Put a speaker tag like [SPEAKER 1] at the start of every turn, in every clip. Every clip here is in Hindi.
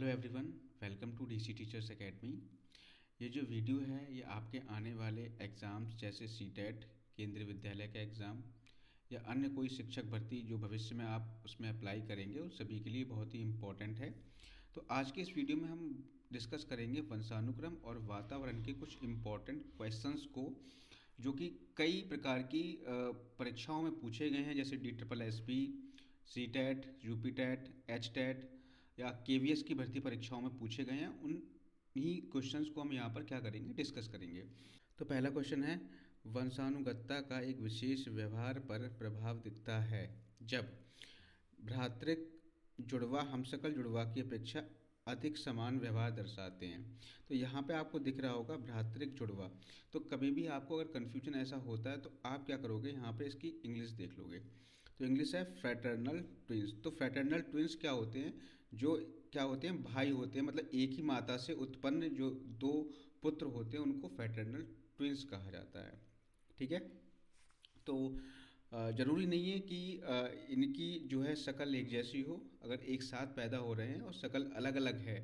[SPEAKER 1] Hello everyone, welcome to DC teachers academy. ये जो वीडियो है ये आपके आने वाले एग्ज़ाम्स जैसे सीटेट, केंद्रीय विद्यालय का एग्ज़ाम या अन्य कोई शिक्षक भर्ती जो भविष्य में आप उसमें अप्लाई करेंगे उन सभी के लिए बहुत ही इम्पोर्टेंट है। तो आज के इस वीडियो में हम डिस्कस करेंगे वंशानुक्रम और वातावरण के कुछ इम्पोर्टेंट क्वेश्चंस को, जो कि कई प्रकार की परीक्षाओं में पूछे गए हैं, जैसे DSSB, सीटेट, यूपीटेट, एचटेट या केवीएस की भर्ती परीक्षाओं में पूछे गए हैं। उन ही क्वेश्चंस को हम यहाँ पर क्या करेंगे, डिस्कस करेंगे। तो पहला क्वेश्चन है, वंशानुगतता का एक विशेष व्यवहार पर प्रभाव दिखता है जब भ्रातृक जुड़वा हमशक्ल जुड़वा की अपेक्षा अधिक समान व्यवहार दर्शाते हैं। तो यहाँ पे आपको दिख रहा होगा भ्रातृक जुड़वा। तो कभी भी आपको अगर कन्फ्यूजन ऐसा होता है तो आप क्या करोगे, यहाँ पे इसकी इंग्लिश देख लोगे। तो इंग्लिश है फ्रैटर्नल ट्विंस। तो फ्रैटर्नल ट्विंस क्या होते हैं, जो क्या होते हैं, भाई होते हैं, मतलब एक ही माता से उत्पन्न जो दो पुत्र होते हैं उनको फ्रैटर्नल ट्विंस कहा जाता है। ठीक है। तो ज़रूरी नहीं है कि इनकी जो है शक्ल एक जैसी हो। अगर एक साथ पैदा हो रहे हैं और शक्ल अलग अलग है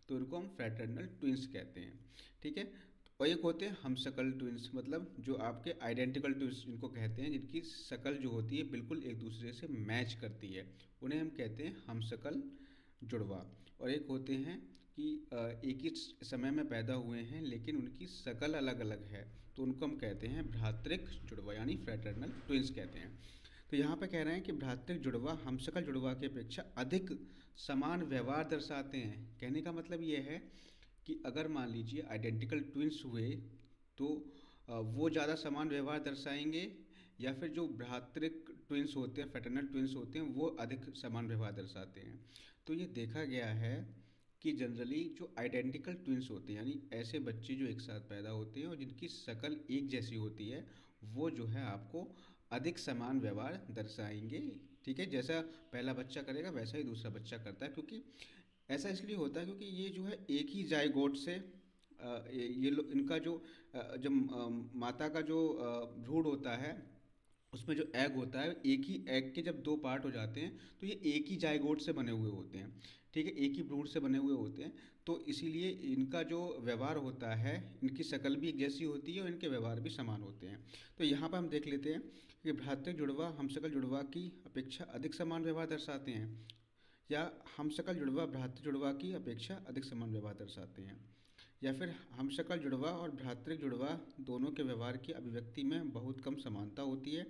[SPEAKER 1] तो इनको हम फ्रैटर्नल ट्विंस कहते हैं। ठीक है। और एक होते हैं हमशक्ल ट्विंस, मतलब जो आपके आइडेंटिकल ट्विंस जिनको कहते हैं, जिनकी शक्ल जो होती है बिल्कुल एक दूसरे से मैच करती है, उन्हें हम कहते हैं हमशक्ल जुड़वा। और एक होते हैं कि एक ही समय में पैदा हुए हैं लेकिन उनकी शक्ल अलग अलग है, तो उनको हम कहते हैं भ्रातृक जुड़वा यानी फ्रैटर्नल ट्विंस कहते हैं। तो यहाँ पे कह रहे हैं कि भ्रातृक जुड़वा हमशक्ल जुड़वा की अपेक्षा अधिक समान व्यवहार दर्शाते हैं। कहने का मतलब ये है कि अगर मान लीजिए आइडेंटिकल ट्विंस हुए तो वो ज़्यादा समान व्यवहार दर्शाएंगे, या फिर जो भ्रातृक ट्विंस होते हैं, फ्रैटर्नल ट्विंस होते हैं, वो अधिक समान व्यवहार दर्शाते हैं। तो ये देखा गया है कि जनरली जो आइडेंटिकल ट्विंस होते हैं, यानी ऐसे बच्चे जो एक साथ पैदा होते हैं और जिनकी शक्ल एक जैसी होती है, वो जो है आपको अधिक समान व्यवहार दर्शाएंगे। ठीक है। जैसा पहला बच्चा करेगा वैसा ही दूसरा बच्चा करता है, क्योंकि ऐसा इसलिए होता है क्योंकि ये जो है एक ही जाइगोट से ये लोग इनका जो जब माता का जो भ्रूण होता है उसमें जो एग होता है, एक ही एग के जब दो पार्ट हो जाते हैं तो ये एक ही जाइगोट से बने हुए होते हैं। ठीक है। एक ही भ्रूण से बने हुए होते हैं, तो इसीलिए इनका जो व्यवहार होता है, इनकी शक्ल भी एक जैसी होती है और इनके व्यवहार भी समान होते हैं। तो यहाँ पर हम देख लेते हैं कि भ्रातृक जुड़वा हमशक्ल जुड़वा की अपेक्षा अधिक समान व्यवहार दर्शाते हैं, या हमशक्ल जुड़वा भ्रातृ जुड़वा की अपेक्षा अधिक समान व्यवहार दर्शाते हैं, या फिर हमशक्ल जुड़वा और भ्रातृक जुड़वा दोनों के व्यवहार की अभिव्यक्ति में बहुत कम समानता होती है,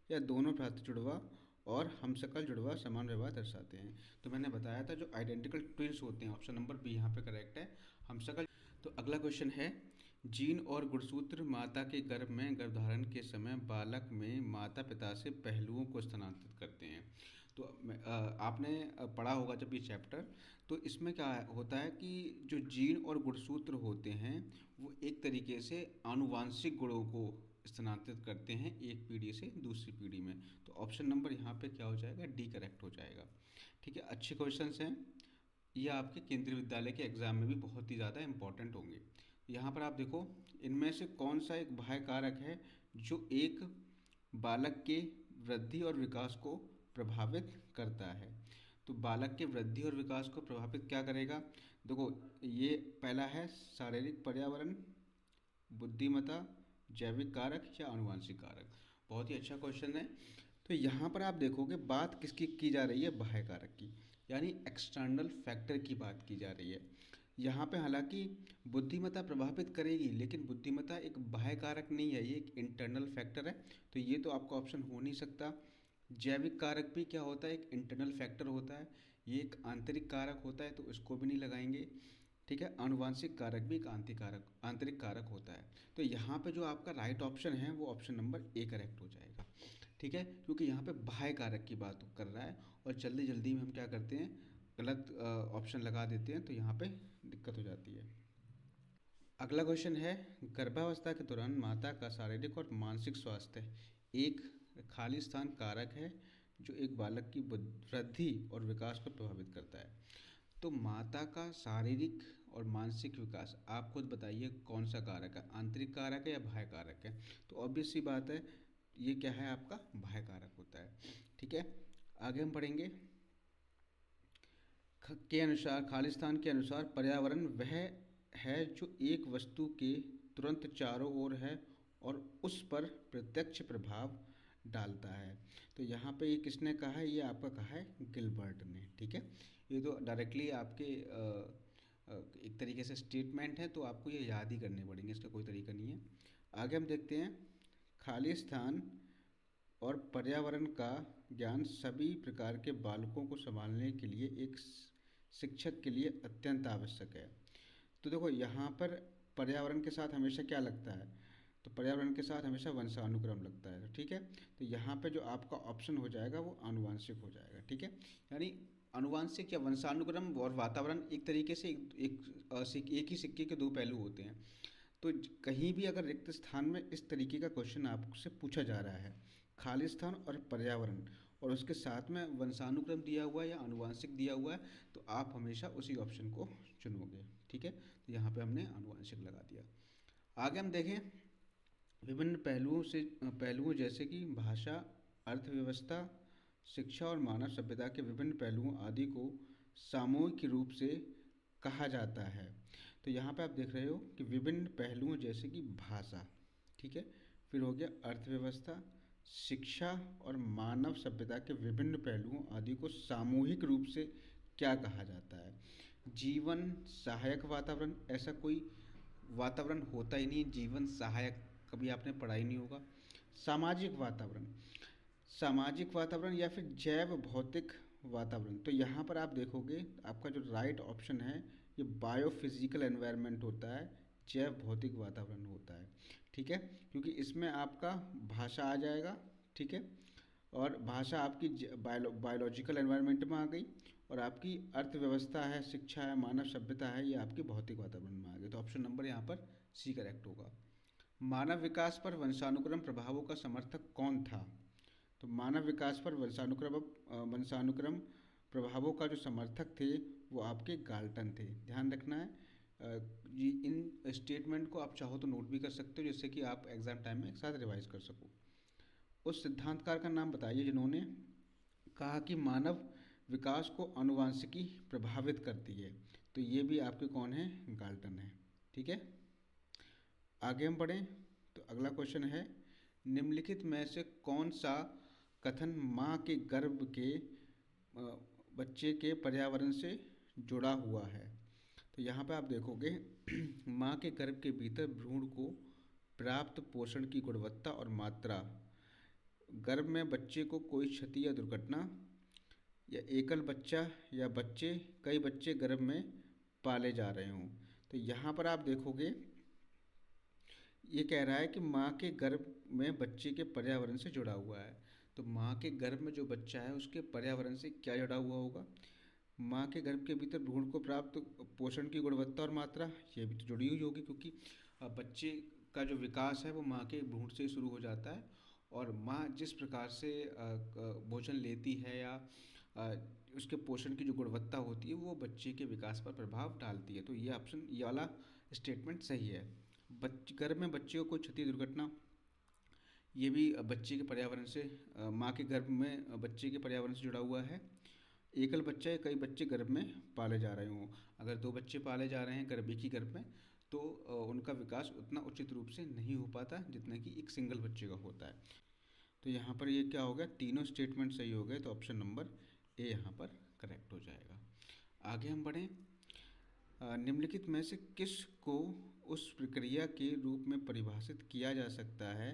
[SPEAKER 1] या दोनों भ्रातृ जुड़वा और हमशक्ल जुड़वा समान व्यवहार दर्शाते हैं। तो मैंने बताया था जो आइडेंटिकल ट्विंस होते हैं, ऑप्शन नंबर बी यहाँ पे करेक्ट है, हमशक्ल। तो अगला क्वेश्चन है, जीन और गुणसूत्र माता के गर्भ में गर्भधारण के समय बालक में माता पिता से पहलुओं को स्थानांतरित करते हैं। तो आपने पढ़ा होगा जब ये चैप्टर, तो इसमें क्या होता है कि जो जीन और गुणसूत्र होते हैं वो एक तरीके से आनुवांशिक गुणों को स्थानांतरित करते हैं एक पीढ़ी से दूसरी पीढ़ी में। तो ऑप्शन नंबर यहाँ पे क्या हो जाएगा, डी करेक्ट हो जाएगा। ठीक है। अच्छे क्वेश्चंस हैं, ये आपके केंद्रीय विद्यालय के एग्जाम में भी बहुत ही ज़्यादा इंपॉर्टेंट होंगे। यहाँ पर आप देखो, इनमें से कौन सा एक बाह्य कारक है जो एक बालक के वृद्धि और विकास को प्रभावित करता है। तो बालक के वृद्धि और विकास को प्रभावित क्या करेगा, देखो ये पहला है शारीरिक पर्यावरण, बुद्धिमत्ता, जैविक कारक या आनुवंशिक कारक। बहुत ही अच्छा क्वेश्चन है। तो यहाँ पर आप देखोगे बात किसकी की जा रही है, बाह्य कारक की, यानी एक्सटर्नल फैक्टर की बात की जा रही है। यहाँ पे हालांकि बुद्धिमत्ता प्रभावित करेगी, लेकिन बुद्धिमत्ता एक बाह्य कारक नहीं है, ये एक इंटरनल फैक्टर है, तो ये तो आपका ऑप्शन हो नहीं सकता। जैविक कारक भी क्या होता है, एक इंटरनल फैक्टर होता है, ये एक आंतरिक कारक होता है, तो इसको भी नहीं लगाएंगे। ठीक है। आनुवांशिक कारक भी एक आंतरिक कारक होता है। तो यहाँ पे जो आपका राइट ऑप्शन है वो ऑप्शन नंबर ए करेक्ट हो जाएगा। ठीक है। क्योंकि यहाँ पे बाह्य कारक की बात कर रहा है और जल्दी जल्दी में हम क्या करते हैं, गलत ऑप्शन लगा देते हैं, तो यहाँ पे दिक्कत हो जाती है। अगला क्वेश्चन है, गर्भावस्था के दौरान माता का शारीरिक और मानसिक स्वास्थ्य एक खाली स्थान कारक है जो एक बालक की वृद्धि और विकास को प्रभावित करता है। तो माता का शारीरिक और मानसिक विकास, आप खुद बताइए कौन सा कारक है, आंतरिक कारक है या बाह्य कारक है। तो ऑब्वियस सी बात है, ये क्या है, आपका बाह्य कारक होता है। ठीक है। आगे हम पढ़ेंगे, के अनुसार, खालिस्तान के अनुसार पर्यावरण वह है जो एक वस्तु के तुरंत चारों ओर है और उस पर प्रत्यक्ष प्रभाव डालता है। तो यहाँ पे ये किसने कहा है? ये आपका कहा है गिलबर्ट ने। ठीक है, ये तो डायरेक्टली आपके एक तरीके से स्टेटमेंट है, तो आपको ये याद ही करने पड़ेंगे, इसका कोई तरीका नहीं है। आगे हम देखते हैं, खालिस्तान और पर्यावरण का ज्ञान सभी प्रकार के बालकों को संभालने के लिए एक शिक्षक के लिए अत्यंत आवश्यक है। तो देखो यहाँ पर पर्यावरण के साथ हमेशा क्या लगता है? तो पर्यावरण के साथ हमेशा वंशानुक्रम लगता है। तो ठीक है, तो यहाँ पे जो आपका ऑप्शन हो जाएगा वो आनुवांशिक हो जाएगा। ठीक है, यानी आनुवांशिक या वंशानुक्रम और वातावरण एक तरीके से एक ही सिक्के के दो पहलू होते हैं। तो कहीं भी अगर रिक्त स्थान में इस तरीके का क्वेश्चन आपसे पूछा जा रहा है, खालिस्तान और पर्यावरण, और उसके साथ में वंशानुक्रम दिया हुआ है या आनुवांशिक दिया हुआ है, तो आप हमेशा उसी ऑप्शन को चुनोगे। ठीक है, तो यहाँ पे हमने आनुवांशिक लगा दिया। आगे हम देखें, विभिन्न पहलुओं जैसे कि भाषा, अर्थव्यवस्था, शिक्षा और मानव सभ्यता के विभिन्न पहलुओं आदि को सामूहिक रूप से कहा जाता है। तो यहाँ पे आप देख रहे हो कि विभिन्न पहलुओं जैसे कि भाषा, ठीक है, फिर हो गया अर्थव्यवस्था, शिक्षा और मानव सभ्यता के विभिन्न पहलुओं आदि को सामूहिक रूप से क्या कहा जाता है? जीवन सहायक वातावरण, ऐसा कोई वातावरण होता ही नहीं जीवन सहायक, कभी आपने पढ़ा ही नहीं होगा। सामाजिक वातावरण, सामाजिक वातावरण या फिर जैव भौतिक वातावरण। तो यहाँ पर आप देखोगे आपका जो राइट ऑप्शन है ये बायोफिजिकल एनवायरनमेंट होता है, जैव भौतिक वातावरण होता है। ठीक है, क्योंकि इसमें आपका भाषा आ जाएगा। ठीक है, और भाषा आपकी बायोलॉजिकल एनवायरनमेंट में आ गई, और आपकी अर्थव्यवस्था है, शिक्षा है, मानव सभ्यता है, ये आपके भौतिक वातावरण में आ गई। तो ऑप्शन नंबर यहाँ पर सी करेक्ट होगा। मानव विकास पर वंशानुक्रम प्रभावों का समर्थक कौन था? तो मानव विकास पर वंशानुक्रम प्रभावों का जो समर्थक थे वो आपके गाल्टन थे। ध्यान रखना है, जी इन स्टेटमेंट को आप चाहो तो नोट भी कर सकते हो, जिससे कि आप एग्जाम टाइम में एक साथ रिवाइज कर सको। उस सिद्धांतकार का नाम बताइए जिन्होंने कहा कि मानव विकास को आनुवांशिकी प्रभावित करती है। तो ये भी आपके कौन है? गाल्टन है। ठीक है, आगे हम बढ़ें तो अगला क्वेश्चन है, निम्नलिखित में से कौन सा कथन माँ के गर्भ के बच्चे के पर्यावरण से जुड़ा हुआ है? तो यहाँ पे आप देखोगे माँ के गर्भ के भीतर भ्रूण को प्राप्त पोषण की गुणवत्ता और मात्रा, गर्भ में बच्चे को कोई क्षति या दुर्घटना, या एकल बच्चा या कई बच्चे गर्भ में पाले जा रहे हों। तो यहाँ पर आप देखोगे ये कह रहा है कि माँ के गर्भ में बच्चे के पर्यावरण से जुड़ा हुआ है। तो माँ के गर्भ में जो बच्चा है उसके पर्यावरण से क्या जुड़ा हुआ होगा? माँ के गर्भ के भीतर भ्रूण को प्राप्त पोषण की गुणवत्ता और मात्रा, ये भी तो जुड़ी हुई होगी, क्योंकि बच्चे का जो विकास है वो माँ के भ्रूण से शुरू हो जाता है, और माँ जिस प्रकार से भोजन लेती है या उसके पोषण की जो गुणवत्ता होती है वो बच्चे के विकास पर प्रभाव डालती है। तो ये ऑप्शन, ये वाला स्टेटमेंट सही है। गर्भ में बच्चे को कोई क्षति दुर्घटना, ये भी बच्चे के पर्यावरण से, माँ के गर्भ में बच्चे के पर्यावरण से जुड़ा हुआ है। एकल बच्चा या कई बच्चे गर्भ में पाले जा रहे हों, अगर दो बच्चे पाले जा रहे हैं गर्भ, एक ही गर्भ में, तो उनका विकास उतना उचित रूप से नहीं हो पाता जितना कि एक सिंगल बच्चे का होता है। तो यहाँ पर ये क्या हो गया, तीनों स्टेटमेंट सही हो गए, तो ऑप्शन नंबर ए यहाँ पर करेक्ट हो जाएगा। आगे हम बढ़ें, निम्नलिखित में से किस को उस प्रक्रिया के रूप में परिभाषित किया जा सकता है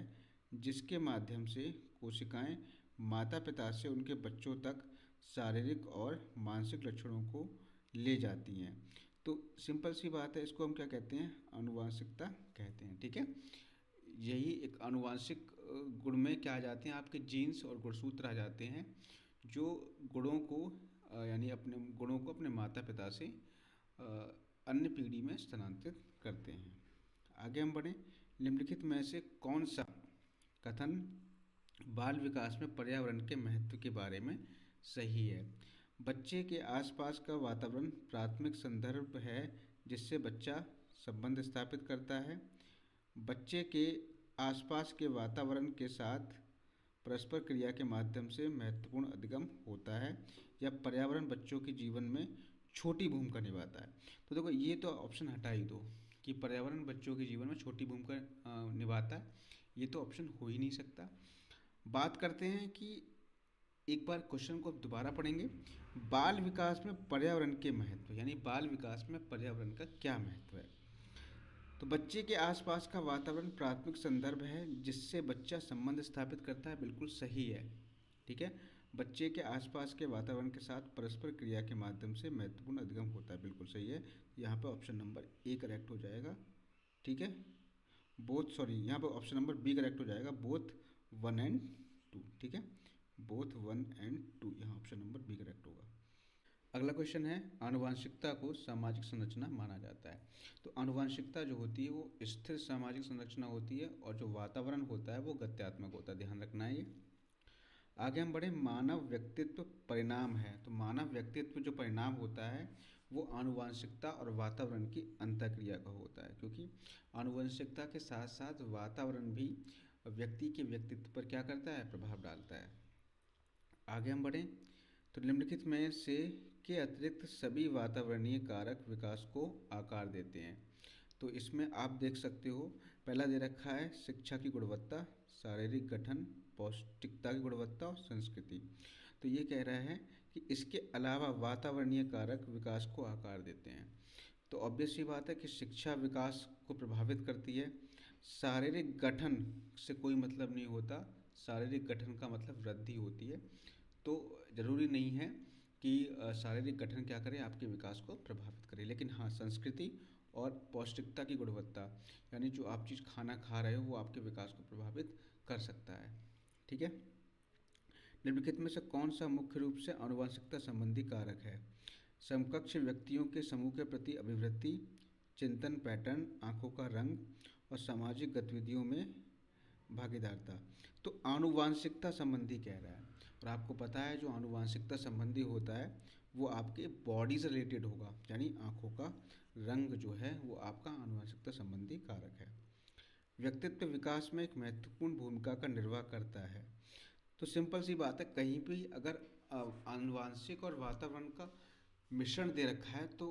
[SPEAKER 1] जिसके माध्यम से कोशिकाएं माता पिता से उनके बच्चों तक शारीरिक और मानसिक लक्षणों को ले जाती हैं? तो सिंपल सी बात है, इसको हम क्या कहते हैं? आनुवांशिकता कहते हैं। ठीक है, यही एक आनुवांशिक गुण में क्या आ जाते हैं? आपके जीन्स और गुणसूत्र आ जाते हैं, जो गुणों को यानी अपने गुणों को अपने माता पिता से अन्य पीढ़ी में स्थानांतरित करते हैं। आगे हम बढ़ें, निम्नलिखित में से कौन सा कथन बाल विकास में पर्यावरण के महत्व के बारे में सही है? बच्चे के आसपास का वातावरण प्राथमिक संदर्भ है जिससे बच्चा संबंध स्थापित करता है। बच्चे के आसपास के वातावरण के साथ परस्पर क्रिया के माध्यम से महत्वपूर्ण अधिगम होता है, या पर्यावरण बच्चों के जीवन में छोटी भूमिका निभाता है। तो देखो ये तो ऑप्शन हटा ही दो कि पर्यावरण बच्चों के जीवन में छोटी भूमिका निभाता है, ये तो ऑप्शन हो ही नहीं सकता। बात करते हैं कि एक बार क्वेश्चन को अब दोबारा पढ़ेंगे। बाल विकास में पर्यावरण के महत्व, यानी बाल विकास में पर्यावरण का क्या महत्व है। तो बच्चे के आसपास का वातावरण प्राथमिक संदर्भ है जिससे बच्चा संबंध स्थापित करता है, बिल्कुल सही है। ठीक है, बच्चे के आसपास के वातावरण के साथ परस्पर क्रिया के माध्यम से महत्वपूर्ण अधिगम होता है, बिल्कुल सही है। यहाँ पे ऑप्शन नंबर ए करेक्ट हो जाएगा। ठीक है, बोथ, सॉरी यहाँ पे ऑप्शन नंबर बी करेक्ट हो जाएगा, बोथ 1 और 2। ठीक है, बोथ 1 और 2, यहाँ ऑप्शन नंबर बी करेक्ट होगा। अगला क्वेश्चन है, आनुवांशिकता को सामाजिक संरचना माना जाता है। तो आनुवांशिकता जो होती है वो स्थिर सामाजिक संरचना होती है, और जो वातावरण होता है वो गत्यात्मक होता है, ध्यान रखना है ये। आगे हम बढ़े, मानव व्यक्तित्व परिणाम है। तो मानव व्यक्तित्व जो परिणाम होता है वो आनुवांशिकता और वातावरण की अंतःक्रिया का होता है, क्योंकि आनुवंशिकता के साथ साथ वातावरण भी व्यक्ति के व्यक्तित्व पर क्या करता है, प्रभाव डालता है। आगे हम बढ़ें, तो निम्नलिखित में से के अतिरिक्त सभी वातावरणीय कारक विकास को आकार देते हैं। तो इसमें आप देख सकते हो, पहला दे रखा है शिक्षा की गुणवत्ता, शारीरिक गठन, पौष्टिकता की गुणवत्ता और संस्कृति। तो ये कह रहा है कि इसके अलावा वातावरणीय कारक विकास को आकार देते हैं। तो ऑब्वियस सी बात है कि शिक्षा विकास को प्रभावित करती है। शारीरिक गठन से कोई मतलब नहीं होता, शारीरिक गठन का मतलब वृद्धि होती है। तो ज़रूरी नहीं है कि शारीरिक गठन क्या करे, आपके विकास को प्रभावित करे, लेकिन हाँ संस्कृति और पौष्टिकता की गुणवत्ता, यानी जो आप चीज़ खाना खा रहे हो वो आपके विकास को प्रभावित कर सकता है। ठीक है, निम्नलिखित में से कौन सा मुख्य रूप से आनुवंशिकता संबंधी कारक है। समकक्ष व्यक्तियों के समूह के प्रति अभिवृत्ति, चिंतन पैटर्न, आँखों का रंग और सामाजिक गतिविधियों में भागीदारता। तो आनुवांशिकता संबंधी कह रहा है, और आपको पता है जो आनुवांशिकता संबंधी होता है वो आपके बॉडी से रिलेटेड होगा, यानी आँखों का रंग जो है वो आपका आनुवांशिकता संबंधी कारक है। व्यक्तित्व विकास में एक महत्वपूर्ण भूमिका का निर्वाह करता है। तो सिंपल सी बात है, कहीं भी अगर आनुवांशिक और वातावरण का मिश्रण दे रखा है तो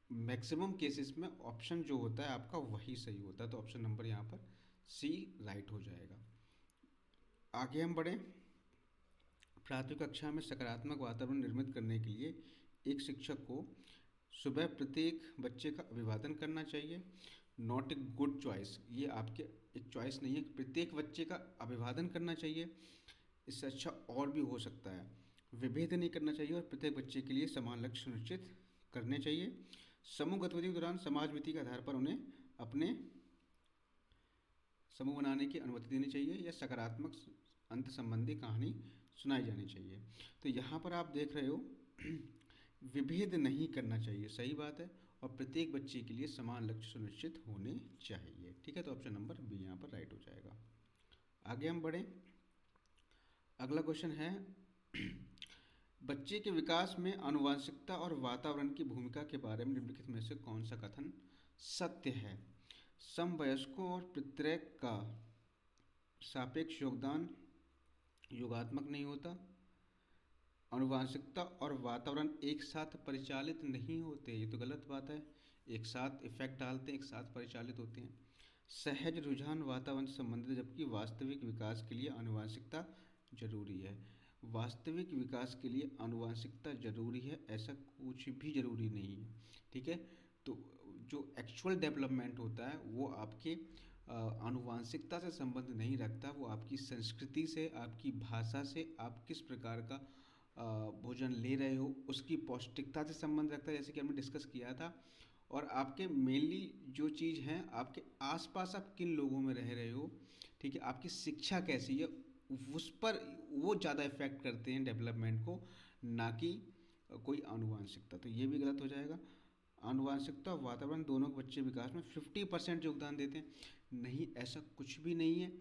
[SPEAKER 1] मैक्सिमम केसेस में ऑप्शन जो होता है आपका वही सही होता है। तो ऑप्शन नंबर यहाँ पर सी राइट हो जाएगा। आगे हम बढ़ें, प्राथमिक कक्षा में सकारात्मक वातावरण निर्मित करने के लिए एक शिक्षक को सुबह प्रत्येक बच्चे का अभिवादन करना चाहिए। नॉट ए गुड चॉइस, ये आपके एक चॉइस नहीं है, प्रत्येक बच्चे का अभिवादन करना चाहिए, इससे अच्छा और भी हो सकता है। विभेद नहीं करना चाहिए और प्रत्येक बच्चे के लिए समान लक्ष्य सुनिश्चित करने चाहिए। समूह गतिविधि के दौरान समाज मिति के आधार पर उन्हें अपने समूह बनाने की अनुमति देनी चाहिए, या सकारात्मक अंत संबंधी कहानी सुनाई जानी चाहिए। तो यहाँ पर आप देख रहे हो विभेद नहीं करना चाहिए, सही बात है, और प्रत्येक बच्चे के लिए समान लक्ष्य सुनिश्चित होने चाहिए। ठीक है, तो ऑप्शन नंबर बी यहाँ पर राइट हो जाएगा। आगे हम बढ़ें, अगला क्वेश्चन है बच्चे के विकास में आनुवांशिकता और वातावरण की भूमिका के बारे में निम्नलिखित में से कौन सा कथन सत्य है। समवयस्कों और पितृक का सापेक्ष योगदान योगात्मक नहीं होता। आनुवांशिकता और वातावरण एक साथ परिचालित नहीं होते, ये तो गलत बात है, एक साथ इफेक्ट डालते हैं, एक साथ परिचालित होते हैं। सहज रुझान वातावरण से संबंधित है, जबकि वास्तविक विकास के लिए आनुवांशिकता जरूरी है। वास्तविक विकास के लिए आनुवांशिकता जरूरी है, ऐसा कुछ भी जरूरी नहीं है। ठीक है, तो जो एक्चुअल डेवलपमेंट होता है वो आपके आनुवांशिकता से संबंध नहीं रखता, वो आपकी संस्कृति से, आपकी भाषा से, आप किस प्रकार का भोजन ले रहे हो उसकी पौष्टिकता से संबंध रखता है, जैसे कि हमने डिस्कस किया था। और आपके मेनली जो चीज़ है, आपके आसपास आप किन लोगों में रह रहे हो, ठीक है, आपकी शिक्षा कैसी है, उस पर वो ज़्यादा इफेक्ट करते हैं डेवलपमेंट को, ना कि कोई आनुवांशिकता। तो ये भी गलत हो जाएगा। आनुवांशिकता और वातावरण दोनों के बच्चे विकास में 50% योगदान देते हैं, नहीं ऐसा कुछ भी नहीं है।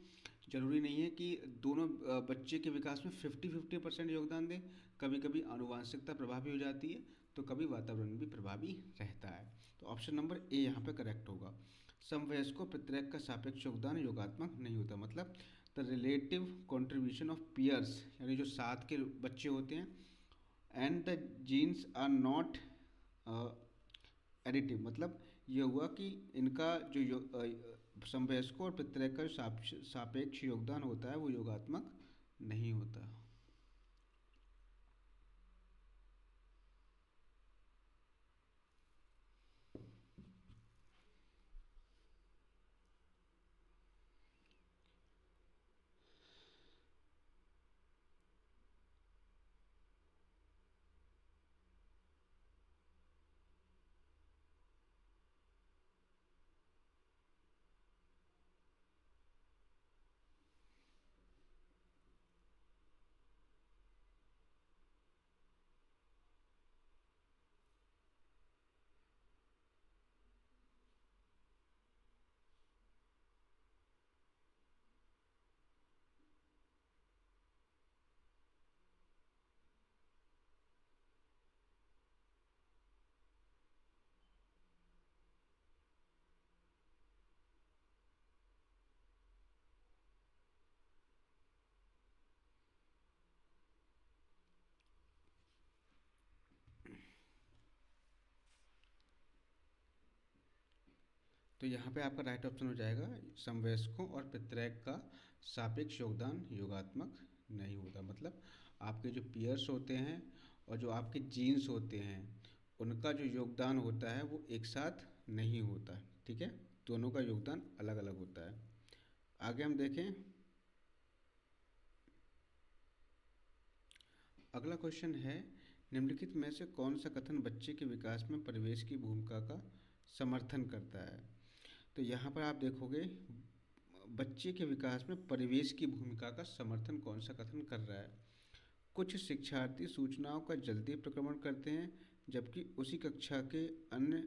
[SPEAKER 1] जरूरी नहीं है कि दोनों बच्चे के विकास में 50-50% योगदान दें, कभी कभी आनुवांशिकता प्रभावी हो जाती है तो कभी वातावरण भी प्रभावी रहता है। तो ऑप्शन नंबर ए यहाँ पे करेक्ट होगा। समवयस्कों प्रत्येक का सापेक्ष योगदान योगात्मक नहीं होता, मतलब the relative contribution of peers, यानी जो साथ के बच्चे होते हैं, and the genes are not additive, मतलब ये हुआ कि इनका जो समवयस्कों और पितृ का सापेक्ष योगदान होता है वो योगात्मक नहीं होता। तो यहाँ पे आपका राइट ऑप्शन हो जाएगा, समवयस्कों और पितृ का सापेक्ष योगदान योगात्मक नहीं होता। मतलब आपके जो पीयर्स होते हैं और जो आपके जीन्स होते हैं उनका जो योगदान होता है वो एक साथ नहीं होता। ठीक है, दोनों का योगदान अलग अलग होता है। आगे हम देखें, अगला क्वेश्चन है, निम्नलिखित में से कौन सा कथन बच्चे के विकास में परिवेश की भूमिका का समर्थन करता है। तो यहाँ पर आप देखोगे बच्चे के विकास में परिवेश की भूमिका का समर्थन कौन सा कथन कर रहा है। कुछ शिक्षार्थी सूचनाओं का जल्दी प्रक्रमण करते हैं जबकि उसी कक्षा के अन्य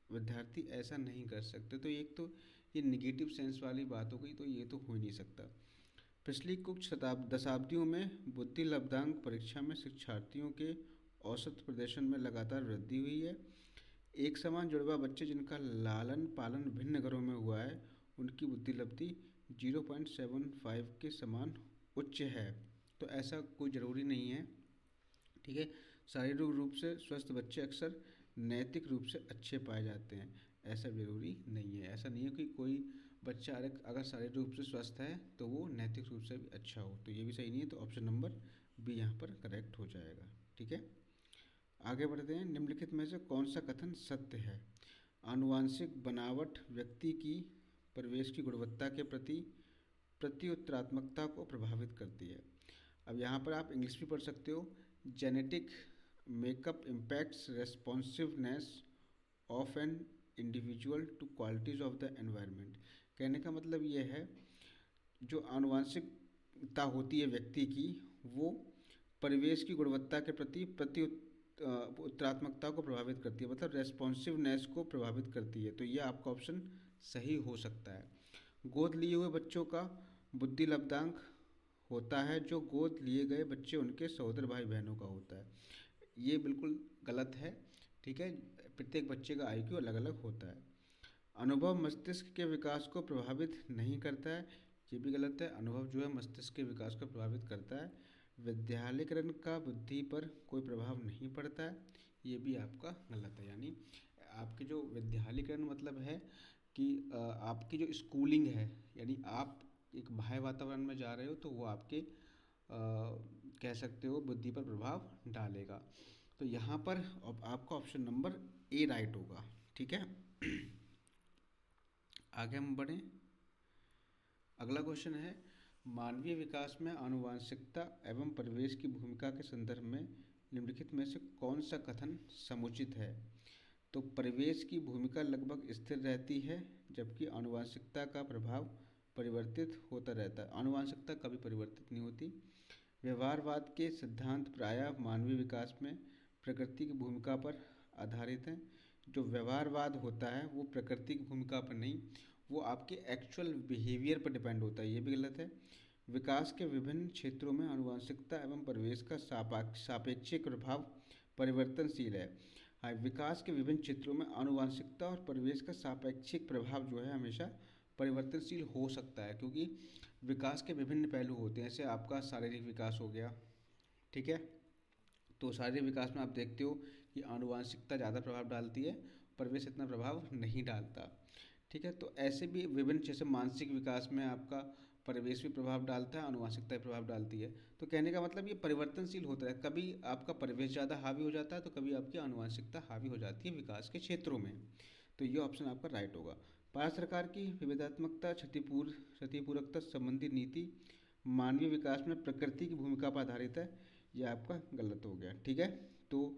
[SPEAKER 1] विद्यार्थी ऐसा नहीं कर सकते। तो एक तो ये निगेटिव सेंस वाली बात हो गई, तो ये तो हो ही नहीं सकता। पिछली कुछ दशाब्दियों में बुद्धि लब्धांक परीक्षा में शिक्षार्थियों के औसत प्रदर्शन में लगातार वृद्धि हुई है। एक समान जुड़वा बच्चे जिनका लालन पालन भिन्न घरों में हुआ है उनकी बुद्धि लब्धि 0.75 के समान उच्च है। तो ऐसा कोई ज़रूरी नहीं है। ठीक है, शारीरिक रूप से स्वस्थ बच्चे अक्सर नैतिक रूप से अच्छे पाए जाते हैं, ऐसा ज़रूरी नहीं है। ऐसा नहीं है कि कोई बच्चा अगर शारीरिक रूप से स्वस्थ है तो वो नैतिक रूप से भी अच्छा हो, तो ये भी सही नहीं है। तो ऑप्शन नंबर बी यहाँ पर करेक्ट हो जाएगा। ठीक है, आगे बढ़ते हैं। निम्नलिखित में से कौन सा कथन सत्य है। आनुवांशिक बनावट व्यक्ति की परिवेश की गुणवत्ता के प्रति प्रत्युत्तरात्मकता को प्रभावित करती है। अब यहाँ पर आप इंग्लिश भी पढ़ सकते हो, genetic makeup impacts responsiveness of an individual to qualities of the environment. कहने का मतलब ये है, जो आनुवांशिकता होती है व्यक्ति की वो परिवेश की गुणवत्ता के प्रति उत्तरात्मकता को प्रभावित करती है, मतलब रेस्पॉन्सिवनेस को प्रभावित करती है। तो ये आपका ऑप्शन सही हो सकता है। गोद लिए हुए बच्चों का बुद्धि लब्धांक होता है जो गोद लिए गए बच्चे उनके सहोदर भाई बहनों का होता है। ये बिल्कुल गलत है। ठीक है, प्रत्येक बच्चे का आईक्यू अलग अलग होता है। अनुभव मस्तिष्क के विकास को प्रभावित नहीं करता है, ये भी गलत है। अनुभव जो है मस्तिष्क के विकास को प्रभावित करता है। विद्यालयकरण का बुद्धि पर कोई प्रभाव नहीं पड़ता है, ये भी आपका गलत है। यानी आपके जो विद्यालयकरण मतलब है कि आपकी जो स्कूलिंग है, यानी आप एक बाह्य वातावरण में जा रहे हो तो वो आपके कह सकते हो बुद्धि पर प्रभाव डालेगा। तो यहाँ पर अब आपका ऑप्शन नंबर ए राइट होगा। ठीक है, आगे हम बढ़ें। अगला क्वेश्चन है, मानवीय विकास में आनुवांशिकता एवं परिवेश की भूमिका के संदर्भ में निम्नलिखित में से कौन सा कथन समुचित है। तो परिवेश की भूमिका लगभग स्थिर रहती है जबकि आनुवांशिकता का प्रभाव परिवर्तित होता रहता है। आनुवांशिकता कभी परिवर्तित नहीं होती। व्यवहारवाद के सिद्धांत प्रायः मानवीय विकास में प्रकृति की भूमिका पर आधारित हैं। जो व्यवहारवाद होता है वो प्रकृति की भूमिका पर नहीं, वो आपके एक्चुअल बिहेवियर पर डिपेंड होता है, ये भी गलत है। विकास के विभिन्न क्षेत्रों में आनुवांशिकता एवं परिवेश का सापेक्षिक प्रभाव परिवर्तनशील है। हाँ, विकास के विभिन्न क्षेत्रों में आनुवांशिकता और परिवेश का सापेक्षिक प्रभाव जो है हमेशा परिवर्तनशील हो सकता है, क्योंकि विकास के विभिन्न पहलू होते हैं। जैसे आपका शारीरिक विकास हो गया, ठीक है, तो शारीरिक विकास में आप देखते हो कि आनुवांशिकता ज़्यादा प्रभाव डालती है, परिवेश इतना प्रभाव नहीं डालता। ठीक है, तो ऐसे भी विभिन्न, जैसे मानसिक विकास में आपका परिवेश भी प्रभाव डालता है, आनुवांशिकता भी प्रभाव डालती है। तो कहने का मतलब ये परिवर्तनशील होता है, कभी आपका परिवेश ज़्यादा हावी हो जाता है तो कभी आपकी आनुवांशिकता हावी हो जाती है विकास के क्षेत्रों में। तो ये ऑप्शन आपका राइट होगा। भारत सरकार की विविधात्मकता क्षतिपूरकता संबंधी नीति मानवीय विकास में प्रकृति की भूमिका पर आधारित है, यह आपका गलत हो गया। ठीक है, तो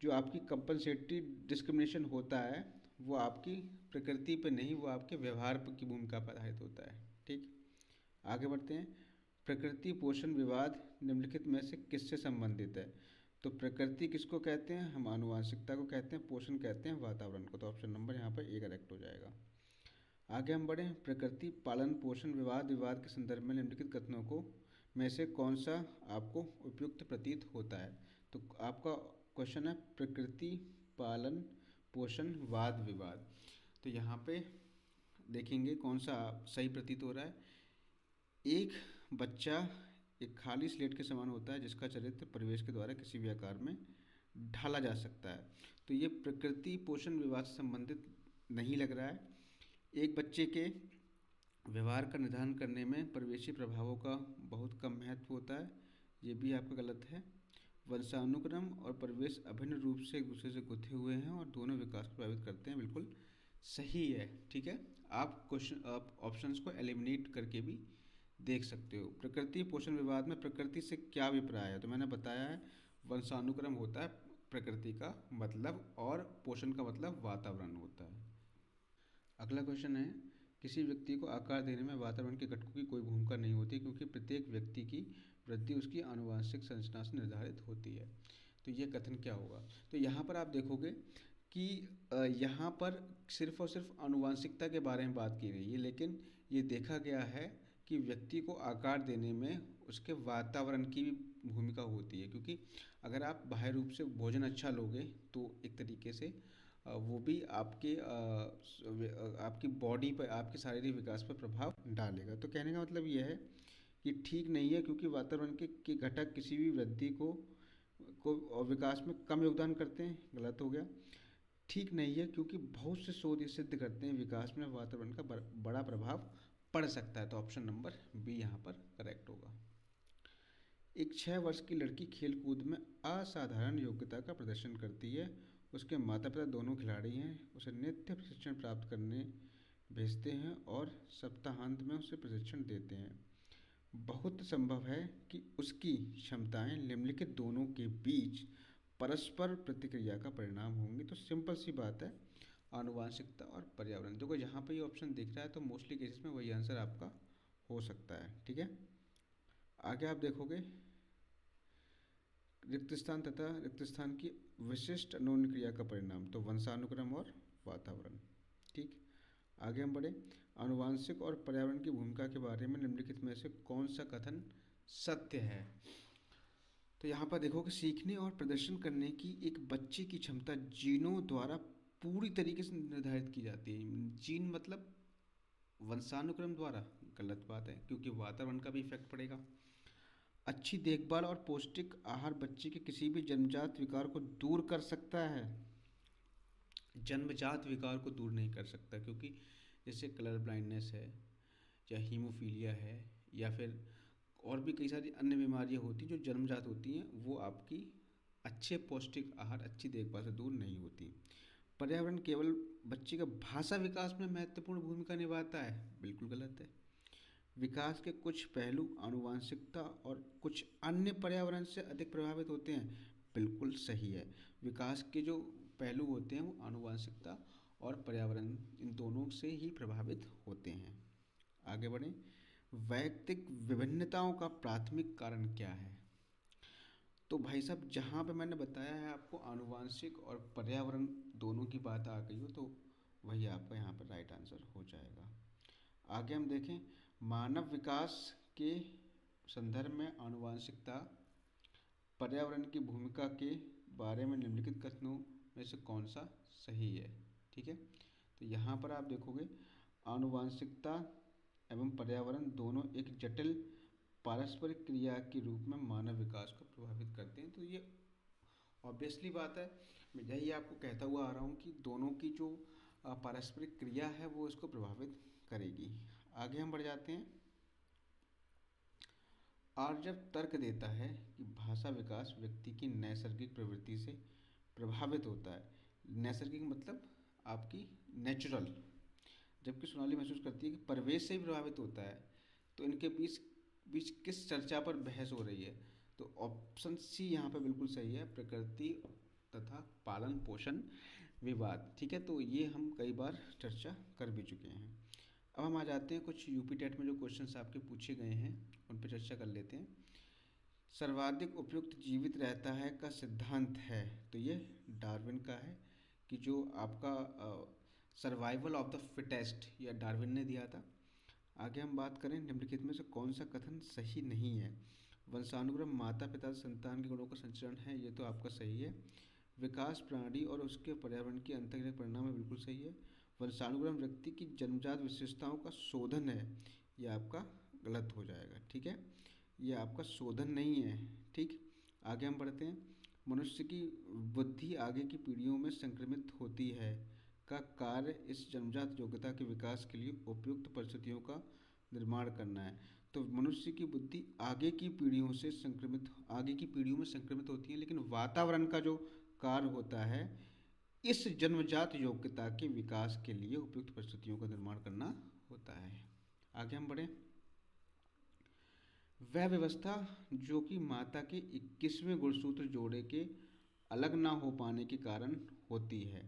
[SPEAKER 1] जो आपकी कंपनसेटरी डिस्क्रिमिनेशन होता है वो आपकी प्रकृति पे नहीं, वो आपके व्यवहार पर की भूमिका पर आधारित होता है। ठीक, आगे बढ़ते हैं। प्रकृति पोषण विवाद निम्नलिखित में से किससे संबंधित है? तो प्रकृति किसको कहते हैं? हम आनुवांशिकता को कहते हैं, पोषण कहते हैं वातावरण को। तो ऑप्शन नंबर यहाँ पर ए करेक्ट हो जाएगा। आगे हम बढ़ें। प्रकृति पालन पोषण विवाद के संदर्भ में निम्नलिखित कथनों को में से कौन सा आपको उपयुक्त प्रतीत होता है? तो आपका क्वेश्चन है प्रकृति पालन पोषण वाद विवाद। तो यहाँ पे देखेंगे कौन सा सही प्रतीत हो रहा है। एक बच्चा एक खाली स्लेट के समान होता है जिसका चरित्र परिवेश के द्वारा किसी भी आकार में ढाला जा सकता है। तो ये प्रकृति पोषण विवाद से संबंधित नहीं लग रहा है। एक बच्चे के व्यवहार का निर्धारण करने में परिवेशी प्रभावों का बहुत कम महत्व होता है, ये भी आपका गलत है। वंशानुक्रम और परिवेश अभिन्न रूप से एक दूसरे से गुथे हुए हैं और दोनों विकास को प्रभावित करते हैं, बिल्कुल सही है। ठीक है, आप ऑप्शंस को एलिमिनेट करके भी देख सकते हो। प्रकृति पोषण विवाद में प्रकृति से क्या अभिप्राय है? तो मैंने बताया है वंशानुक्रम होता है प्रकृति का मतलब, और पोषण का मतलब वातावरण होता है। अगला क्वेश्चन है, किसी व्यक्ति को आकार देने में वातावरण के घटकों की कोई भूमिका नहीं होती क्योंकि प्रत्येक व्यक्ति की वृद्धि उसकी आनुवंशिक संरचना से निर्धारित होती है। तो ये कथन क्या होगा? तो यहाँ पर आप देखोगे कि यहाँ पर सिर्फ और सिर्फ आनुवंशिकता के बारे में बात की गई है, लेकिन ये देखा गया है कि व्यक्ति को आकार देने में उसके वातावरण की भी भूमिका होती है, क्योंकि अगर आप बाह्य रूप से भोजन अच्छा लोगे तो एक तरीके से वो भी आपकी बॉडी पर, आपके शारीरिक विकास पर प्रभाव डालेगा। तो कहने का मतलब ये है कि ठीक नहीं है, क्योंकि वातावरण के घटक किसी भी वृद्धि को विकास में कम योगदान करते हैं, गलत हो गया। ठीक नहीं है, क्योंकि बहुत से शोध ये सिद्ध करते हैं विकास में वातावरण का बड़ा प्रभाव पड़ सकता है। तो ऑप्शन नंबर बी यहाँ पर करेक्ट होगा। एक 6 वर्ष की लड़की खेलकूद में असाधारण योग्यता का प्रदर्शन करती है। उसके माता पिता दोनों खिलाड़ी हैं, उसे नित्य प्रशिक्षण प्राप्त करने भेजते हैं और सप्ताहांत में उसे प्रशिक्षण देते हैं। बहुत संभव है कि उसकी क्षमताएं निम्नलिखित दोनों के बीच परस्पर प्रतिक्रिया का परिणाम होंगी। तो सिंपल सी बात है, आनुवांशिकता और पर्यावरण। देखो जहाँ पर ये ऑप्शन दिख रहा है तो मोस्टली केसेस में वही आंसर आपका हो सकता है। ठीक है, आगे आप देखोगे रिक्त स्थान तथा रिक्त स्थान की विशिष्ट अन्योन्य क्रिया का परिणाम, तो वंशानुक्रम और वातावरण। ठीक, आगे हम बढ़े। आनुवांशिक और पर्यावरण की भूमिका के बारे में निम्नलिखित में से कौन सा कथन सत्य है? तो यहाँ पर देखो कि सीखने और प्रदर्शन करने की एक बच्चे की क्षमता जीनों द्वारा पूरी तरीके से निर्धारित की जाती है। जीन मतलब वंशानुक्रम द्वारा, गलत बात है, क्योंकि वातावरण का भी इफेक्ट पड़ेगा। अच्छी देखभाल और पौष्टिक आहार बच्चे के किसी भी जन्मजात विकार को दूर कर सकता है। जन्मजात विकार को दूर नहीं कर सकता, क्योंकि जैसे कलर ब्लाइंडनेस है या हीमोफीलिया है या फिर और भी कई सारी अन्य बीमारियां होती जो जन्मजात होती हैं, वो आपकी अच्छे पौष्टिक आहार अच्छी देखभाल से दूर नहीं होती। पर्यावरण केवल बच्चे का भाषा विकास में महत्वपूर्ण भूमिका निभाता है, बिल्कुल गलत है। विकास के कुछ पहलू आनुवांशिकता और कुछ अन्य पर्यावरण से अधिक प्रभावित होते हैं, बिल्कुल सही है। विकास के जो पहलू होते हैं वो आनुवांशिकता और पर्यावरण इन दोनों से ही प्रभावित होते हैं। आगे बढ़ें। वैयक्तिक विभिन्नताओं का प्राथमिक कारण क्या है? तो भाई साहब जहाँ पे मैंने बताया है आपको आनुवांशिक और पर्यावरण दोनों की बात आ गई हो, तो वही आपका यहाँ पर राइट आंसर हो जाएगा। आगे हम देखें, मानव विकास के संदर्भ में आनुवांशिकता पर्यावरण की भूमिका के बारे में निम्नलिखित कथनों में से कौन सा सही है? ठीक है, तो यहाँ पर आप देखोगे आनुवांशिकता एवं पर्यावरण दोनों एक जटिल पारस्परिक क्रिया के रूप में मानव विकास को प्रभावित करते हैं। तो ये ऑब्वियसली बात है, मैं यही आपको कहता हुआ आ रहा हूँ कि दोनों की जो पारस्परिक क्रिया है वो इसको प्रभावित करेगी। आगे हम बढ़ जाते हैं। आर्यव तर्क देता है कि भाषा विकास व्यक्ति की नैसर्गिक प्रवृत्ति से प्रभावित होता है। नैसर्गिक मतलब आपकी नेचुरल, जबकि सोनाली महसूस करती है कि परिवेश से ही प्रभावित होता है। तो इनके बीच बीच किस चर्चा पर बहस हो रही है? तो ऑप्शन सी यहाँ पे बिल्कुल सही है, प्रकृति तथा पालन पोषण विवाद। ठीक है, तो ये हम कई बार चर्चा कर भी चुके हैं। अब हम आ जाते हैं कुछ यूपी टेट में जो क्वेश्चंस आपके पूछे गए हैं उन पर चर्चा कर लेते हैं। सर्वाधिक उपयुक्त जीवित रहता है का सिद्धांत है, तो ये डार्विन का है कि जो आपका सर्वाइवल ऑफ द फिटेस्ट, या डार्विन ने दिया था। आगे हम बात करें, निम्नलिखित में से कौन सा कथन सही नहीं है? वंशानुक्रम माता पिता से संतान के गुणों का संचरण है, ये तो आपका सही है। विकास प्राणी और उसके पर्यावरण के अंतर्गत परिणाम है, बिल्कुल सही है। वंशानुक्रम व्यक्ति की जन्मजात विशेषताओं का शोधन है, ये आपका गलत हो जाएगा। ठीक है, ये आपका शोधन नहीं है। ठीक, आगे हम बढ़ते हैं। मनुष्य की बुद्धि आगे की पीढ़ियों में संक्रमित होती है का कार्य इस जन्मजात योग्यता के विकास के लिए उपयुक्त परिस्थितियों का निर्माण करना है। तो मनुष्य की बुद्धि आगे की पीढ़ियों से संक्रमित, आगे की पीढ़ियों में संक्रमित होती है, लेकिन वातावरण का जो कार्य होता है इस जन्मजात योग्यता के विकास के लिए उपयुक्त परिस्थितियों का निर्माण करना होता है। आगे हम बढ़ें। वह व्यवस्था जो कि माता के 21वें गुणसूत्र जोड़े के अलग ना हो पाने के कारण होती है,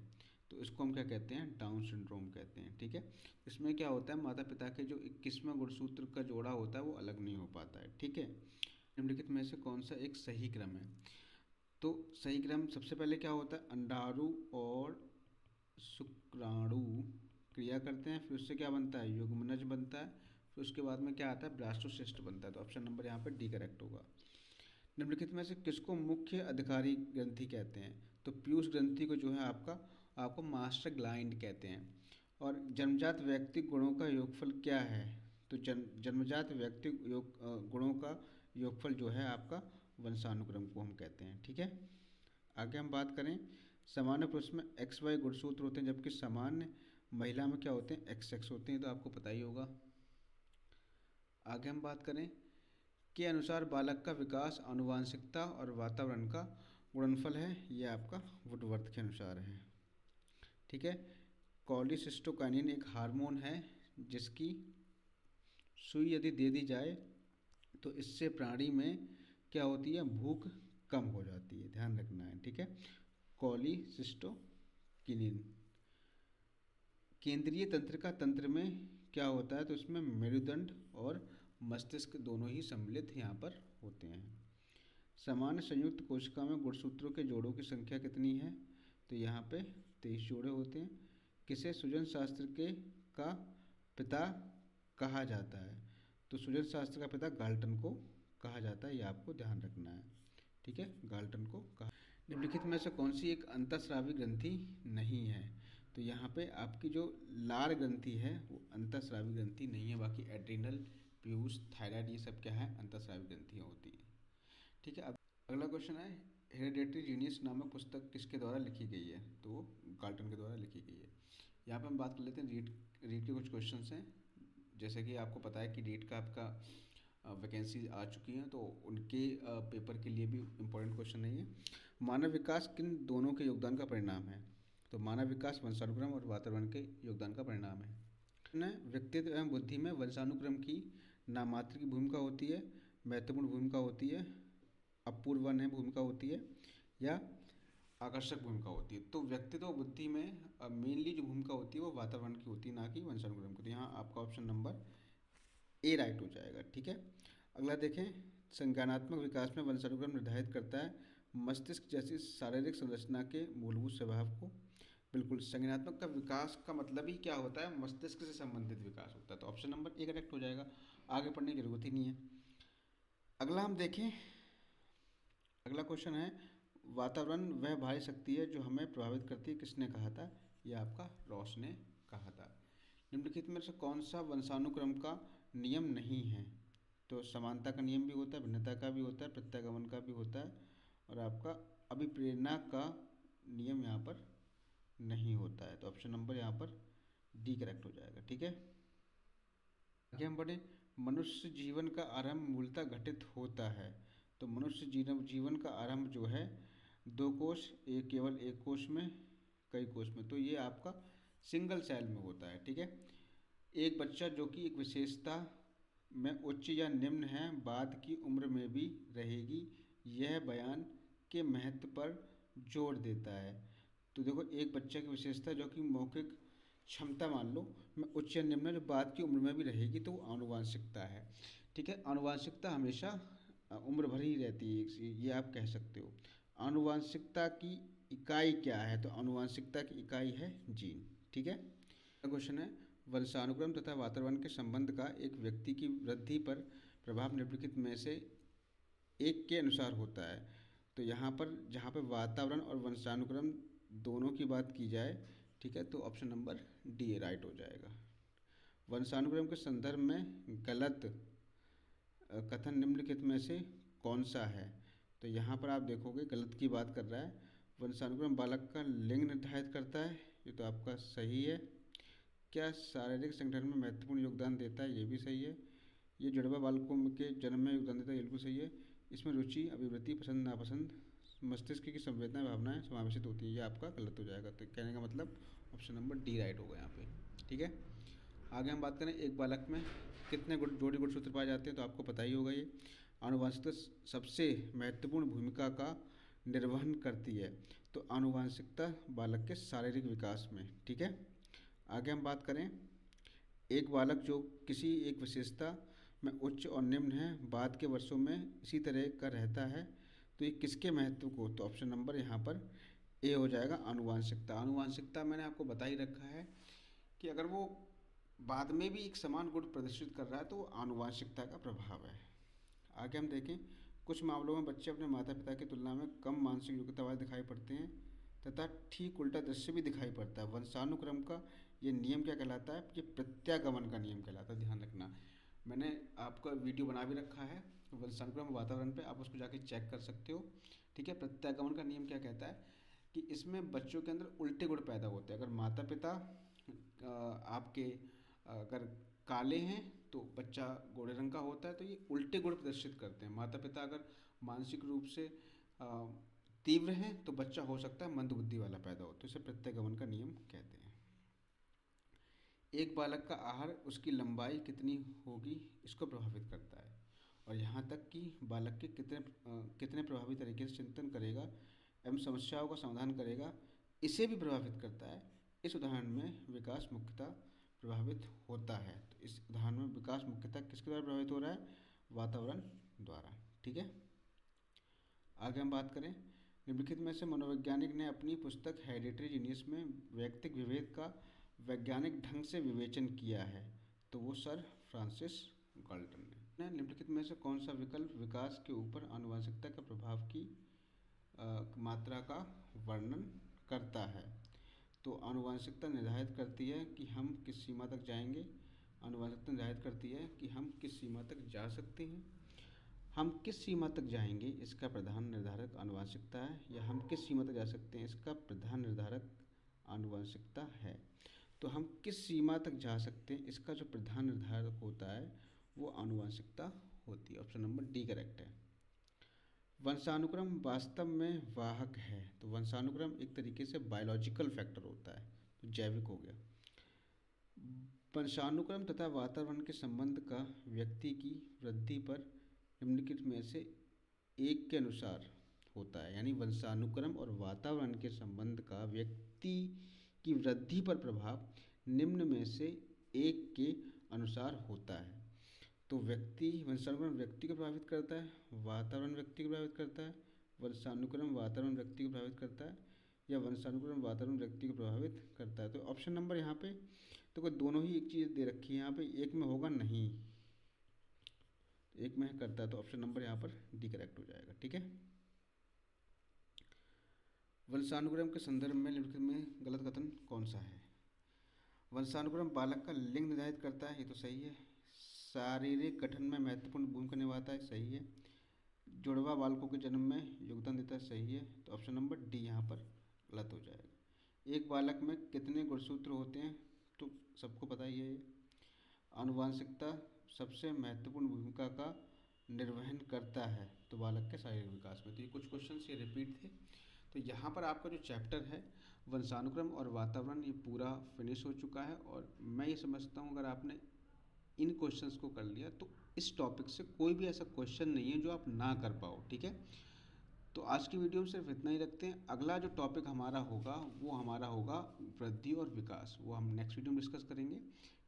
[SPEAKER 1] तो इसको हम क्या कहते हैं? डाउन सिंड्रोम कहते हैं। ठीक है, इसमें क्या होता है, माता पिता के जो 21वां गुणसूत्र का जोड़ा होता है वो अलग नहीं हो पाता है। ठीक है, निम्नलिखित में से कौन सा एक सही क्रम है? तो सही क्रम सबसे पहले क्या होता है, अंडाणु और शुक्राणु क्रिया करते हैं, फिर उससे क्या बनता है, युग्मनज बनता है, फिर उसके बाद में क्या आता है, ब्लास्टोसिस्ट बनता है। तो ऑप्शन नंबर यहाँ पे डी करेक्ट होगा। निम्नलिखित में से किसको मुख्य अधिकारी ग्रंथि कहते हैं? तो पीयूष ग्रंथि को जो है आपका आपको मास्टर ग्लाइंड कहते हैं। और जन्मजात व्यक्तिक गुणों का योगफल क्या है? तो जन्मजात व्यक्तिक गुणों का योगफल जो है आपका वंशानुक्रम को हम कहते हैं। ठीक है, आगे हम बात करें। सामान्य पुरुष में एक्स वाई गुणसूत्र होते हैं, जबकि सामान्य महिला में क्या होते हैं, एक्स एक्स होते हैं, तो आपको पता ही होगा। आगे हम बात करें के अनुसार बालक का विकास आनुवांशिकता और वातावरण का गुणनफल है, यह आपका वुडवर्थ के अनुसार है। ठीक है, कॉलिसिस्टोकाइनिन एक हार्मोन है जिसकी सुई यदि दे दी जाए तो इससे प्राणी में क्या होती है, भूख कम हो जाती है, ध्यान रखना है। ठीक है, कॉलिसिस्टोकिनिन केंद्रीय तंत्रिका तंत्र में क्या होता है, तो इसमें मेरुदंड और मस्तिष्क दोनों ही सम्मिलित यहाँ पर होते हैं। सामान्य संयुक्त कोशिका में गुणसूत्रों के जोड़ों की संख्या कितनी है? तो यहाँ पे 23 जोड़े होते हैं। किसे सुजन शास्त्र के का पिता कहा जाता है? तो सुजन शास्त्र का पिता गाल्टन को कहा जाता है, ये आपको ध्यान रखना है। ठीक है, गाल्टन को कहा। निम्नलिखित में से कौन सी एक अंतःस्रावी ग्रंथि नहीं है? तो यहाँ पे आपकी जो लार ग्रंथि है वो अंतःस्रावी ग्रंथि नहीं है, बाकी एड्रिनल, पीयूष, थायराइड, ये सब क्या है, अंतःस्रावी ग्रंथियाँ होती हैं। ठीक है, अब अगला क्वेश्चन है, हेरिडेटरी जीनियस नामक पुस्तक किसके द्वारा लिखी गई है? तो वो गाल्टन के द्वारा लिखी गई है। यहाँ पे हम बात कर लेते हैं रीट के कुछ क्वेश्चंस हैं। जैसे कि आपको पता है कि रीट का आपका वैकेंसी आ चुकी हैं, तो उनके पेपर के लिए भी इम्पोर्टेंट क्वेश्चन नहीं है। मानव विकास किन दोनों के योगदान का परिणाम है? तो मानव विकास वंशानुक्रम और वातावरण के योगदान का परिणाम है। व्यक्तित्व एवं बुद्धि में वंशानुक्रम की नामात्र की भूमिका होती है, महत्वपूर्ण भूमिका होती है, अपूर्वनीय भूमिका होती है, या आकर्षक भूमिका होती है? तो व्यक्तित्व बुद्धि में मेनली जो भूमिका होती है वो वातावरण की होती है, ना कि वंशानुक्रम की। तो यहाँ आपका ऑप्शन नंबर ए राइट हो जाएगा। ठीक है, अगला देखें। संज्ञानात्मक विकास में वंशानुक्रम निर्धारित करता है मस्तिष्क जैसी शारीरिक संरचना के मूलभूत स्वभाव को। बिल्कुल, संज्ञानात्मक का विकास का मतलब ही क्या होता है, मस्तिष्क से संबंधित विकास होता है। तो ऑप्शन नंबर ए करेक्ट हो जाएगा, आगे पढ़ने की जरूरत ही नहीं है। अगला हम देखें, अगला क्वेश्चन है, वातावरण वह भारी शक्ति है जो हमें प्रभावित करती है, किसने कहा था? यह आपका रॉस ने कहा था। निम्नलिखित में से कौन सा वंशानुक्रम का नियम नहीं है? तो समानता का नियम भी होता है, भिन्नता का भी होता है, प्रत्यागमन का भी होता है, और आपका अभिप्रेरणा का नियम यहाँ पर नहीं होता है। तो ऑप्शन नंबर यहाँ पर डी करेक्ट हो जाएगा। ठीक है, आगे हम बढ़े। मनुष्य जीवन का आरंभ मूलतः घटित होता है। तो मनुष्य जीवन का आरंभ जो है दो कोश, एक केवल एक कोश में, कई कोश में। तो ये आपका सिंगल सेल में होता है। ठीक है, एक बच्चा जो कि एक विशेषता में उच्च या निम्न है बाद की उम्र में भी रहेगी, यह बयान के महत्व पर जोर देता है। तो देखो, एक बच्चे की विशेषता जो कि मौखिक क्षमता मान लो में उच्च या निम्न जो बाद की उम्र में भी रहेगी, तो वो आनुवांशिकता है। ठीक है, आनुवांशिकता हमेशा उम्र भर ही रहती है, ये आप कह सकते हो। आनुवांशिकता की इकाई क्या है? तो आनुवांशिकता की इकाई है जीन। ठीक है, क्वेश्चन है, वंशानुक्रम तथा वातावरण के संबंध का एक व्यक्ति की वृद्धि पर प्रभाव निम्नलिखित में से एक के अनुसार होता है। तो यहाँ पर जहाँ पर वातावरण और वंशानुक्रम दोनों की बात की जाए, ठीक है, तो ऑप्शन नंबर डी राइट हो जाएगा। वंशानुक्रम के संदर्भ में गलत कथन निम्नलिखित में से कौन सा है? तो यहाँ पर आप देखोगे गलत की बात कर रहा है। वंशानुक्रम बालक का लिंग निर्धारित करता है, ये तो आपका सही है। क्या शारीरिक संगठन में महत्वपूर्ण योगदान देता है? ये भी सही है। ये जुड़वा बालकों के जन्म में योगदान देता है, ये बिल्कुल सही है। इसमें रुचि, अभिवृत्ति, पसंद नापसंद, मस्तिष्क की संवेदना, भावनाएं समावेशित होती है, ये आपका गलत हो जाएगा। तो कहने का मतलब ऑप्शन नंबर डी राइट होगा यहाँ पे। ठीक है, आगे हम बात करें, एक बालक में कितने जोड़ी गुणसूत्र पाए जाते हैं? तो आपको पता ही होगा। ये आनुवांशिकता सबसे महत्वपूर्ण भूमिका का निर्वहन करती है। तो आनुवांशिकता बालक के शारीरिक विकास में। ठीक है, आगे हम बात करें, एक बालक जो किसी एक विशेषता में उच्च और निम्न है बाद के वर्षों में इसी तरह का रहता है, तो ये किसके महत्व को? तो ऑप्शन नंबर यहाँ पर ए हो जाएगा, आनुवांशिकता। आनुवांशिकता मैंने आपको बता ही रखा है कि अगर वो बाद में भी एक समान गुण प्रदर्शित कर रहा है तो वो आनुवांशिकता का प्रभाव है। आगे हम देखें, कुछ मामलों में बच्चे अपने माता पिता की तुलना में कम मानसिक योग्यता वाले दिखाई पड़ते हैं तथा ठीक उल्टा दृश्य भी दिखाई पड़ता है। वंशानुक्रम का ये नियम क्या कहलाता है? ये प्रत्यागमन का नियम कहलाता है, ध्यान रखना। मैंने आपका वीडियो बना भी रखा है वंशानुक्रम वातावरण पे, आप उसको जाके चेक कर सकते हो। ठीक है, प्रत्यागमन का नियम क्या कहता है कि इसमें बच्चों के अंदर उल्टे गुण पैदा होते हैं। अगर माता पिता आपके अगर काले हैं तो बच्चा गोरे रंग का होता है, तो ये उल्टे गुण प्रदर्शित करते हैं। माता पिता अगर मानसिक रूप से तीव्र हैं तो बच्चा हो सकता है मंदबुद्धि वाला पैदा हो, तो इसे प्रत्यागमन का नियम कहते हैं। एक बालक का आहार उसकी लंबाई कितनी होगी इसको प्रभावित करता है, और यहाँ तक कि बालक के कितने प्रभावी तरीके से चिंतन करेगा एवं समस्याओं का समाधान करेगा, इसे भी प्रभावित करता है। इस उदाहरण में विकास मुख्यतः प्रभावित होता है। तो इस उदाहरण में विकास मुख्यतः किसके द्वारा प्रभावित हो रहा है? वातावरण द्वारा। ठीक है, आगे हम बात करें, निम्नलिखित में से मनोवैज्ञानिक ने अपनी पुस्तक हेरिडिटरी जीनियस में वैयक्तिक विभेद का वैज्ञानिक ढंग से विवेचन किया है? तो वो सर फ्रांसिस गाल्टन ने। निम्नलिखित में से कौन सा विकल्प विकास के ऊपर आनुवंशिकता के प्रभाव की मात्रा का वर्णन करता है? तो आनुवंशिकता निर्धारित करती है कि हम किस सीमा तक जाएंगे। आनुवंशिकता निर्धारित करती है कि हम किस सीमा तक जा सकते हैं। हम किस सीमा तक जाएंगे इसका प्रधान निर्धारक आनुवंशिकता है, या हम किस सीमा तक जा सकते हैं इसका प्रधान निर्धारक आनुवंशिकता है। तो हम किस सीमा तक जा सकते हैं इसका जो प्रधान निर्धारक होता है वो आनुवंशिकता होती है। ऑप्शन नंबर डी करेक्ट है। वंशानुक्रम वास्तव में वाहक है। तो वंशानुक्रम एक तरीके से बायोलॉजिकल फैक्टर होता है, तो जैविक हो गया। वंशानुक्रम तथा वातावरण के संबंध का व्यक्ति की वृद्धि पर निम्नलिखित में से एक के अनुसार होता है। यानी वंशानुक्रम और वातावरण के संबंध का व्यक्ति की वृद्धि पर प्रभाव निम्न में से एक के अनुसार होता है। तो वंशानुक्रम व्यक्ति को प्रभावित करता है, वातावरण व्यक्ति को प्रभावित करता है, वंशानुक्रम वातावरण व्यक्ति को प्रभावित करता है, या वंशानुक्रम वातावरण व्यक्ति को प्रभावित करता है। तो ऑप्शन नंबर यहाँ पे तो कोई दोनों ही एक चीज़ दे रखी है, यहाँ पे एक में होगा नहीं, एक में करता है, तो ऑप्शन नंबर यहाँ पर डी करेक्ट हो जाएगा। ठीक है, वंशानुक्रम के संदर्भ में निम्नलिखित में गलत कथन कौन सा है? वंशानुक्रम बालक का लिंग निर्धारित करता है, ये तो सही है। शारीरिक गठन में महत्वपूर्ण भूमिका निभाता है, सही है। जुड़वा बालकों के जन्म में योगदान देता है, सही है। तो ऑप्शन नंबर डी यहाँ पर गलत हो जाएगा। एक बालक में कितने गुणसूत्र होते हैं? तो सबको पता ही है ये। आनुवांशिकता सबसे महत्वपूर्ण भूमिका का निर्वहन करता है तो बालक के शारीरिक विकास में। तो ये कुछ क्वेश्चन ये रिपीट थे। तो यहाँ पर आपका जो चैप्टर है वंशानुक्रम और वातावरण, ये पूरा फिनिश हो चुका है। और मैं ये समझता हूँ अगर आपने इन क्वेश्चंस को कर लिया तो इस टॉपिक से कोई भी ऐसा क्वेश्चन नहीं है जो आप ना कर पाओ, ठीक है। तो आज की वीडियो में सिर्फ इतना ही रखते हैं। अगला जो टॉपिक हमारा होगा वो हमारा होगा वृद्धि और विकास, वो हम नेक्स्ट वीडियो में डिस्कस करेंगे,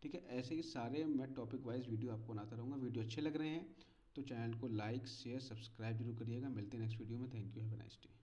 [SPEAKER 1] ठीक है। ऐसे ही सारे मैं टॉपिक वाइज वीडियो आपको बनाता रहूँगा। वीडियो अच्छे लग रहे हैं तो चैनल को लाइक शेयर सब्सक्राइब जरूर करिएगा। मिलते हैं नेक्स्ट वीडियो में। Thank you, have a nice day.